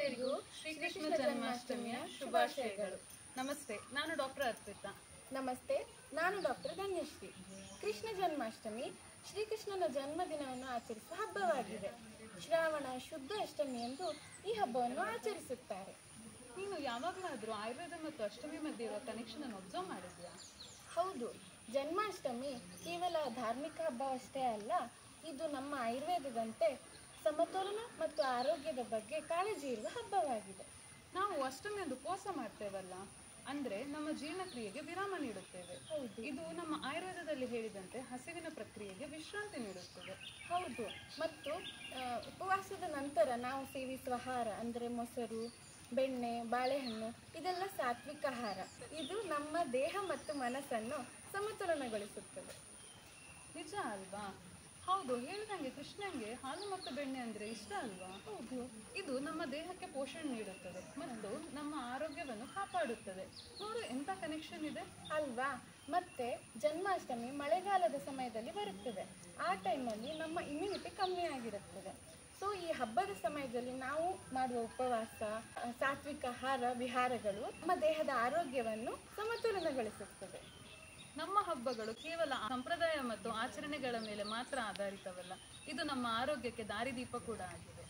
ಎಲ್ಲರಿಗೂ ಶ್ರೀಕೃಷ್ಣ ಜನ್ಮಾಷ್ಟಮಿಯ ಶುಭಾಶಯಗಳು. ನಮಸ್ತೆ, ನಾನು ಡಾಕ್ಟರ್ ಅರ್ಪಿತಾ. ನಮಸ್ತೆ, ನಾನು ಡಾಕ್ಟರ್ ಧನ್ಯಶ್ರೀ. ಕೃಷ್ಣ ಜನ್ಮಾಷ್ಟಮಿ ಶ್ರೀಕೃಷ್ಣನ ಜನ್ಮದಿನವನ್ನು ಆಚರಿಸುವ ಹಬ್ಬವಾಗಿದೆ. ಶ್ರಾವಣ ಶುದ್ಧ ಅಷ್ಟಮಿಯಂದು ಈ ಹಬ್ಬವನ್ನು ಆಚರಿಸುತ್ತಾರೆ. ನೀನು ಯಾವಾಗಲಾದರೂ ಆಯುರ್ವೇದ ಮತ್ತು ಅಷ್ಟಮಿ ಮಧ್ಯೆ ಇರುವ ಕನೆಕ್ಷನ್ ಅನ್ನು ಅಬ್ಸರ್ವ್ ಮಾಡಿದ್ಯಾ? ಹೌದು, ಜನ್ಮಾಷ್ಟಮಿ ಕೇವಲ ಧಾರ್ಮಿಕ ಹಬ್ಬವಷ್ಟೇ ಅಲ್ಲ, ಇದು ನಮ್ಮ ಆಯುರ್ವೇದದಂತೆ ಸಮತೋಲನ ಮತ್ತು ಆರೋಗ್ಯದ ಬಗ್ಗೆ ಕಾಳಜಿ ಇರುವ ಹಬ್ಬವಾಗಿದೆ. ನಾವು ಅಷ್ಟಮಿಯಂದು ಉಪವಾಸ ಮಾಡ್ತೇವಲ್ಲ, ಅಂದ್ರೆ ನಮ್ಮ ಜೀರ್ಣಕ್ರಿಯೆಗೆ ವಿರಾಮ ನೀಡುತ್ತೇವೆ. ಹೌದು, ಇದು ನಮ್ಮ ಆಯುರ್ವೇದದಲ್ಲಿ ಹೇಳಿದಂತೆ ಹಸಿವಿನ ಪ್ರಕ್ರಿಯೆಗೆ ವಿಶ್ರಾಂತಿ ನೀಡುತ್ತದೆ. ಹೌದು. ಮತ್ತು ಉಪವಾಸದ ನಂತರ ನಾವು ಸೇವಿಸುವ ಆಹಾರ ಅಂದರೆ ಮೊಸರು, ಬೆಣ್ಣೆ, ಬಾಳೆಹಣ್ಣು ಇದೆಲ್ಲ ಸಾತ್ವಿಕ ಆಹಾರ. ಇದು ನಮ್ಮ ದೇಹ ಮತ್ತು ಮನಸ್ಸನ್ನು ಸಮತೋಲನಗೊಳಿಸುತ್ತದೆ. ನಿಜ ಅಲ್ವಾ? ಹೌದು, ಹೇಳಿದಂಗೆ ಕೃಷ್ಣಂಗೆ ಹಾಲು ಮತ್ತು ಬೆಣ್ಣೆ ಅಂದ್ರೆ ಇಷ್ಟ ಅಲ್ವಾ? ಹೌದು, ಇದು ನಮ್ಮ ದೇಹಕ್ಕೆ ಪೋಷಣೆ ನೀಡುತ್ತದೆ ಮತ್ತು ನಮ್ಮ ಆರೋಗ್ಯವನ್ನು ಕಾಪಾಡುತ್ತದೆ. ನೋಡು, ಎಂಥ ಕನೆಕ್ಷನ್ ಇದೆ ಅಲ್ವಾ? ಮತ್ತೆ ಜನ್ಮಾಷ್ಟಮಿ ಮಳೆಗಾಲದ ಸಮಯದಲ್ಲಿ ಬರುತ್ತದೆ. ಆ ಟೈಮಲ್ಲಿ ನಮ್ಮ ಇಮ್ಯುನಿಟಿ ಕಮ್ಮಿ ಆಗಿರುತ್ತದೆ. ಸೊ ಈ ಹಬ್ಬದ ಸಮಯದಲ್ಲಿ ನಾವು ಮಾಡುವ ಉಪವಾಸ, ಸಾತ್ವಿಕ ಆಹಾರ ವಿಹಾರಗಳು ನಮ್ಮ ದೇಹದ ಆರೋಗ್ಯವನ್ನು ಸಮತೋಲನಗೊಳಿಸುತ್ತದೆ. ನಮ್ಮ ಹಬ್ಬಗಳು ಕೇವಲ ಸಂಪ್ರದಾಯ ಮತ್ತು ಆಚರಣೆಗಳ ಮೇಲೆ ಮಾತ್ರ ಆಧಾರಿತವಲ್ಲ, ಇದು ನಮ್ಮ ಆರೋಗ್ಯಕ್ಕೆ ದಾರಿದೀಪ ಕೂಡ ಆಗಿದೆ.